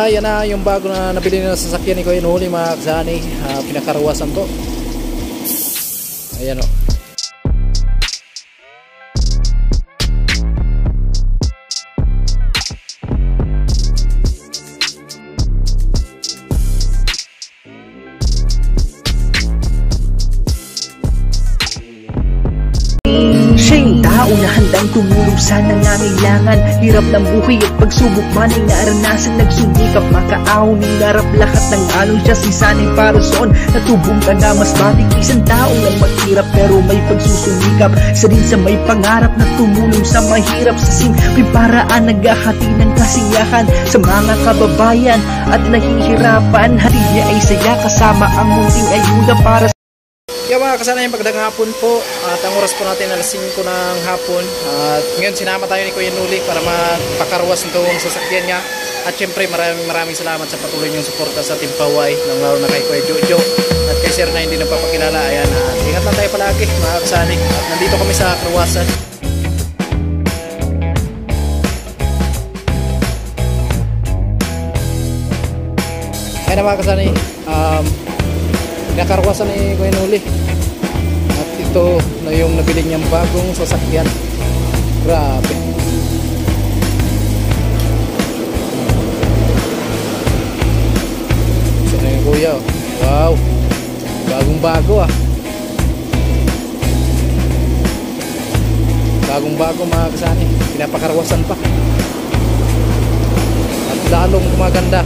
yan na yung bago na nabili na sasakyan ni Kuya Noli mga kasani. Pinakarwasan to. Ayan o. Na handang tumulong sa nangangailangan. Hirap ng buhay at pagsubok man ay naranasan. Nagsumikap makaaon, hinarap lahat ng alon siya sisanay para soon. Natubong ka na mas batik, isang tao lang maghirap pero may pagsusumikap. Isa rin sa may pangarap na tumulong sa mahirap. Sa simpleng paraan naghahati ng kasiyahan sa mga kababayan at nahihirapan. Hatid niya ay saya kasama ang munting ayuda para Kaya mga kasanayan, pagdating hapon po at ang oras po natin alas 5 ng hapon at ngayon sinama tayo ni Kuya Noli para magpakarwas itong sasakyan niya at syempre maraming salamat sa patuloy niyong suporta sa Team Paway, lalo na kay Kuya Jojo at kay Sir na hindi nagpapakilala. Ayan, ingat lang tayo palagi mga kasanik at nandito kami sa karwasan. Ayan na mga kasanik, nakarwasan ni Kuya Noli at ito na yung nabili niyang bagong sasakyan. Grabe, isa na yung kuya. Wow, bagong bago bagong bago mga kasani, pinapakarwasan pa at lalong gumaganda.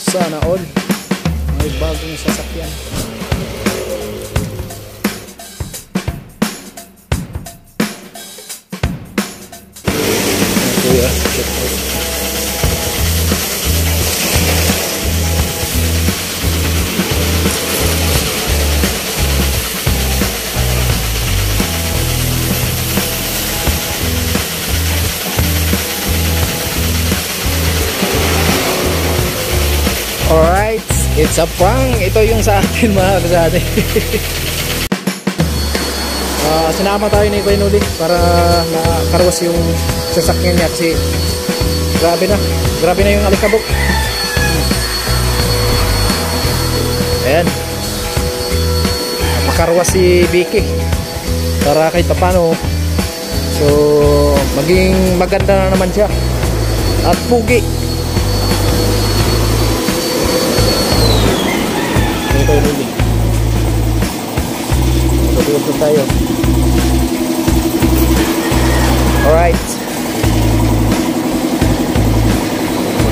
Sana all may bagong sasakyan. Kuya, alright, it's a prank. Ito yung sa atin mga kasani. Sinama tayo ni Kuya Noli para makarwas yung sasakyan niya kasi grabe na yung alikabok. Ayan, makarwas si Vicky para kahit papano so maging maganda na naman siya at pugi. Kuya Noli, matulog na tayo. Alright,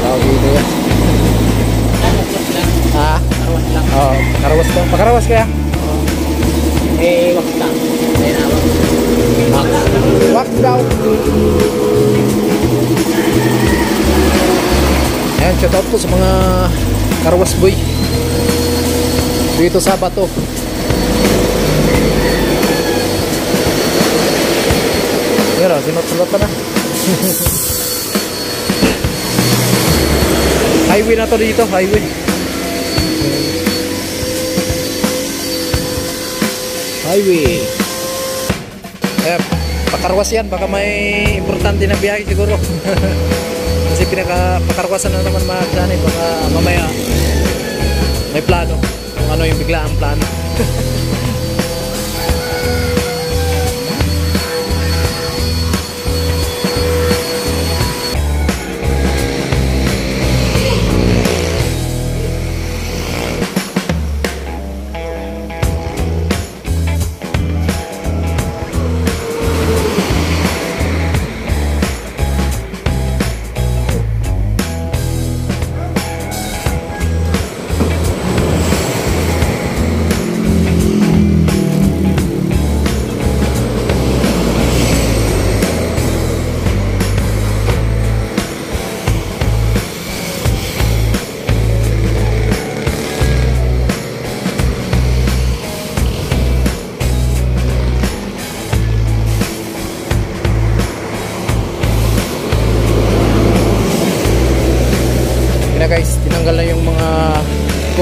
tawag dito yan. Pakarawas lang. Oo, pakarawas lang. Pakarawas kaya? Wax lang. Wax daw. Ayan, shout out po sa mga karawas boy dito sa Bato. Yan o, sinot-sunot pa na. Highway na to dito, highway. Highway. Eh, pakarwas yan, baka may importante na biyahe siguro. Kasi pakarwasan na naman mga kasani, baka mamaya may plano. Kung ano yung biglaang plano.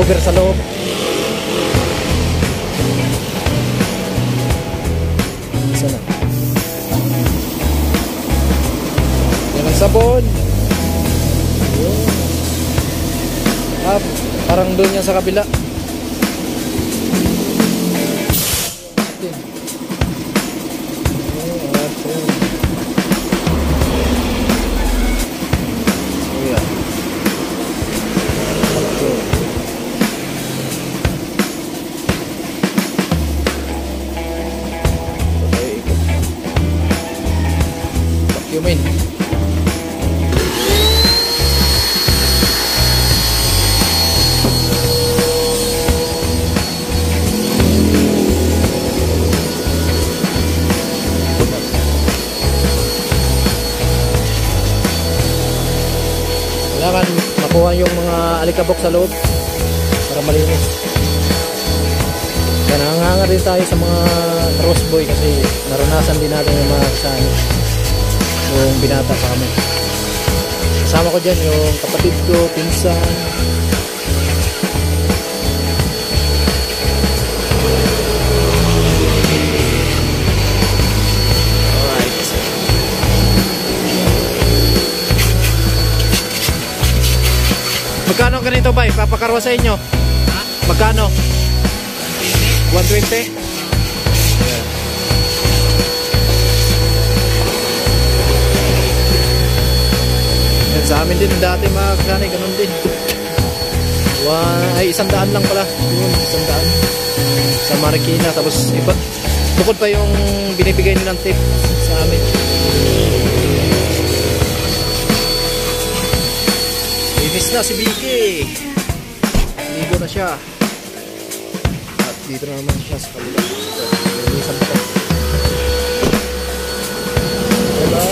cover sa loob. Isa na. Yan ang sabon. Yun. Ah, parang doon yan sa kabila. Vacuumin. Kailangan makuha yung mga alikabok sa loob para malinis. Kaya nanganganga din tayo sa mga crossboy kasi naranasan din natin yung mga kasama yung binata pa kami. Kasama ko dyan yung kapatid ko, pinsan. Alright. Magkano ganito ba? Papakarwa sa inyo? Ha? Magkano? 120? Sa amin din dati mga kasanay, ganun din. Ay, 100 lang pala. Yun, 100 sa Marikina. Tapos iba, bukod pa yung binibigay nilang tip sa amin. Linis na si Vicky. Ligo na siya. At dito na naman siya sa kabila. Linisan pa. Diba?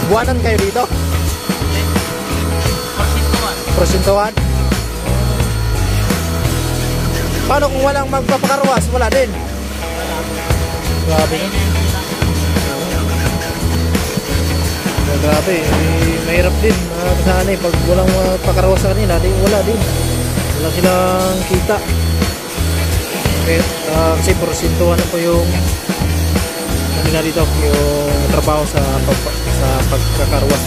Buwanan kayo dito? Porsintuan. Paano kung walang magpapakarwas? Wala din. Grabe. Grabe. Mahirap din. Sana pag walang magpakarwas sa kanila, wala din. Wala silang kita. Kasi porsintuan na po yung kanila dito, yung trabaho sa pagkakarwas.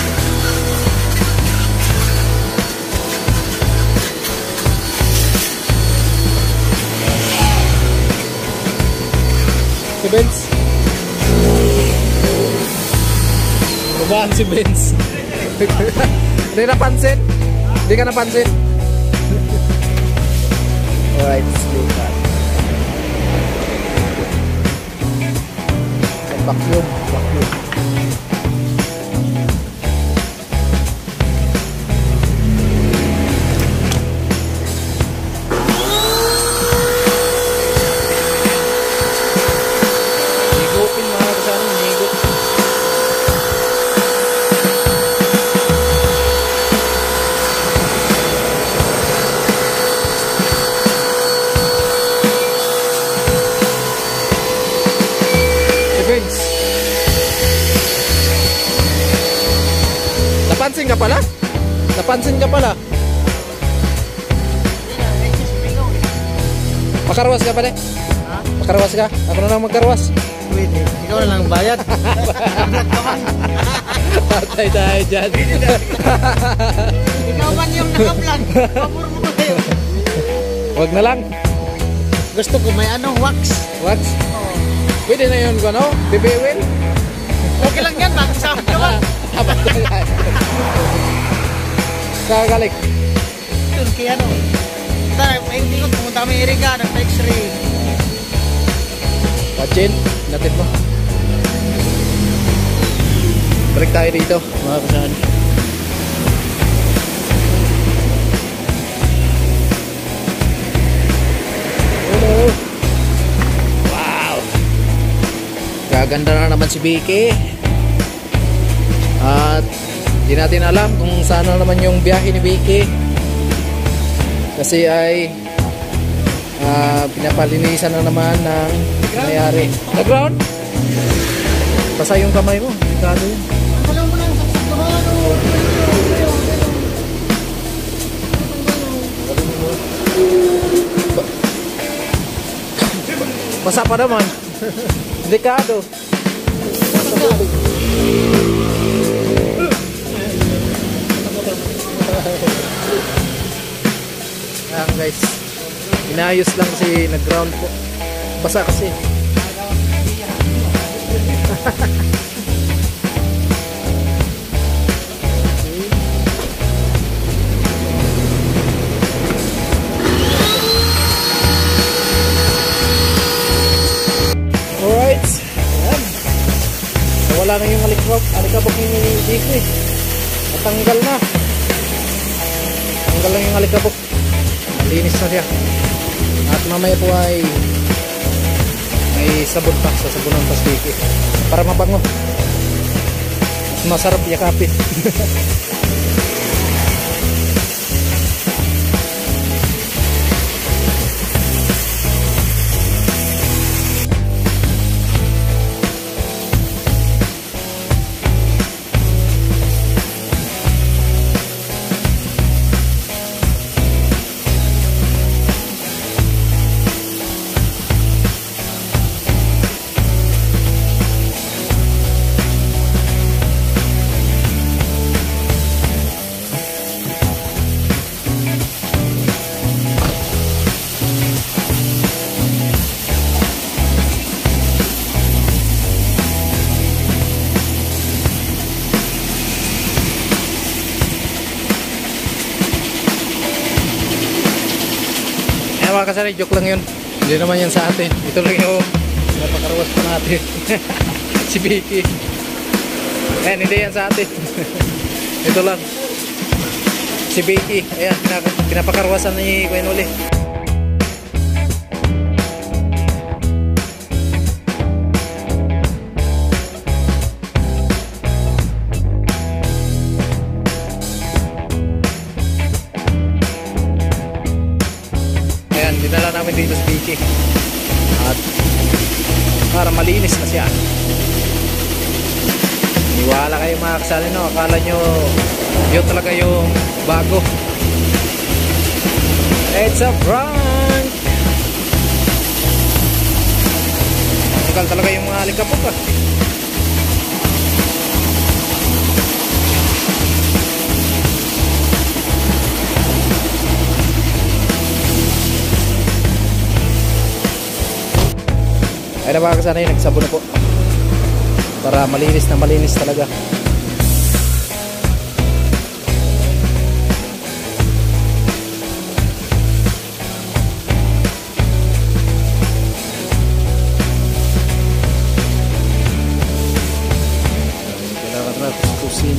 Si Benz. Bumaan si Benz. Hindi napansin? Hindi ka napansin? Alright, let's go. Vacuum. Higupin mga kasama, higup. Napansin ka pala? Napansin ka pala? Makarwas ka pala? Ha? Makarwas ka? Ako na lang magkarwas. Pwede. Ikaw na lang bayad. Patay tayo dyan. Ikaw man yung naka-vlog. Pabor mo kayo. Huwag na lang. Gusto ko may wax. Wax? Oo. Pwede na yun ko, no? Bibiwin? Okay lang yan. Magsama ka ba? Dapat na yan. Kakalik. Yun, kaya ano. Hindi ko pumunta kami Erika. Nag-x-ray. Pachin, natin mo. Balik tayo dito, mga kasahan. Hello. Wow. Gaganda na naman si Vicky. Hindi natin alam kung saan na naman yung biyahe ni Vicky. Kasi ay pinapalinisan na naman ng nangyari. Nag-ground? Basa yung kamay mo. Delikado yun. Alam mo lang, Basa pa naman. Delikado. Ayan guys, inayos lang kasi nag-ground po. Basa kasi. Alright. Ayan. Wala na yung alikabok ni Vicky. Natanggal na. Tanggal lang yung alikabok. Linis na siya. At mamaya po ay may sabon pa sa sabunan pa Vicky para mabango. At masarap yakapin. Mga kasari, joke lang yun. Hindi naman yan sa atin. Ito lang yung napakaruwas pa natin. Si Vicky. Ayan, hindi yan sa atin. Ito lang. Si Vicky. Ayan, pinapakaruwasan ni Kuya Noli. Dinala namin dito sa Vicky at para malinis na siya. Niwala kayo mga kasali, no? Akala nyo yun talaga yung bago. It's a prank. Tanggal talaga yung mga alikabok ah. Ay na mga kasanay, nagsabon na po para malinis na malinis talaga. Kailangan na kuskusin.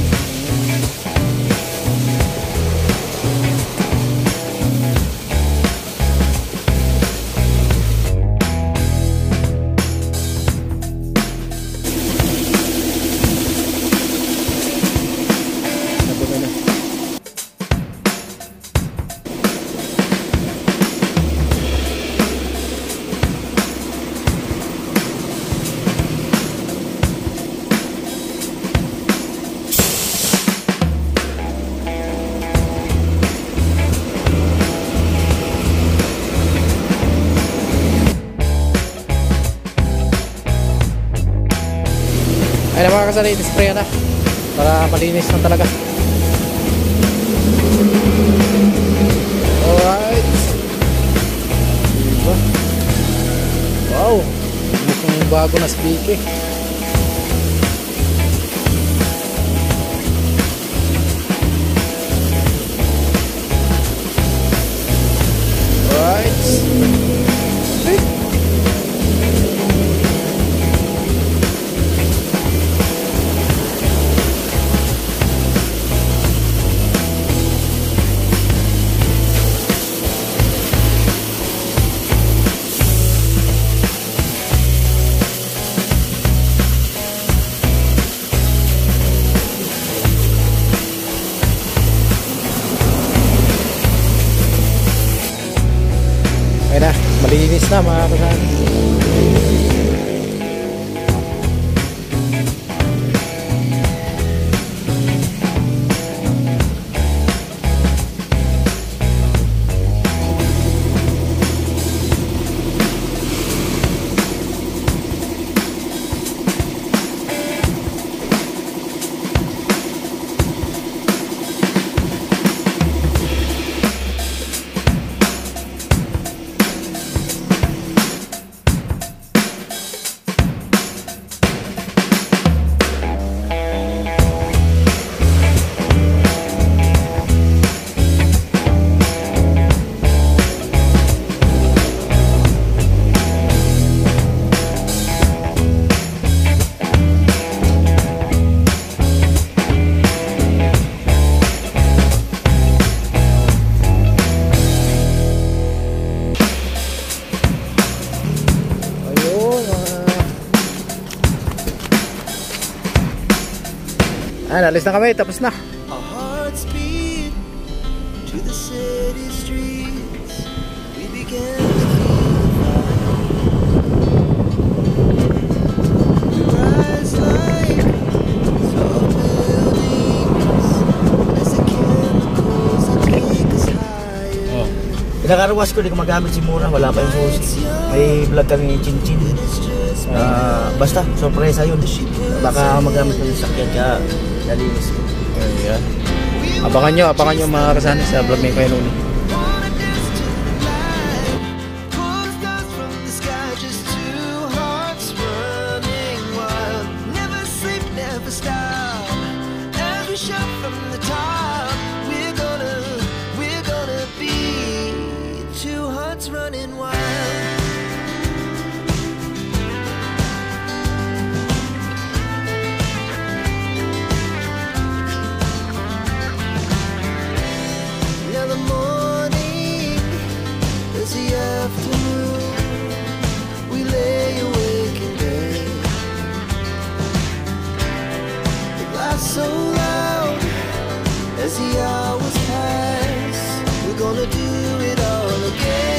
Ay na mga kasali, spray na para malinis na talaga. Alright, diba? Wow, mukhang bago na Vicky. Alright, Malinis na mga kasama. Alis na kami, tapos na. Our hearts beat to the city streets. We began to rise like tall buildings as the chemicals that take us higher. Pinakaruwas ko, di ko magamit si Mura, wala pa yung host. May vlog kami chin-chin. Basta, sorpresa yun. Baka magamit ko yung sakyan ka. Nalinis ko. Ayan. Abangan nyo mga kasani sa vlog ni Kuya Noli. So loud as the hours pass, we're gonna do it all again.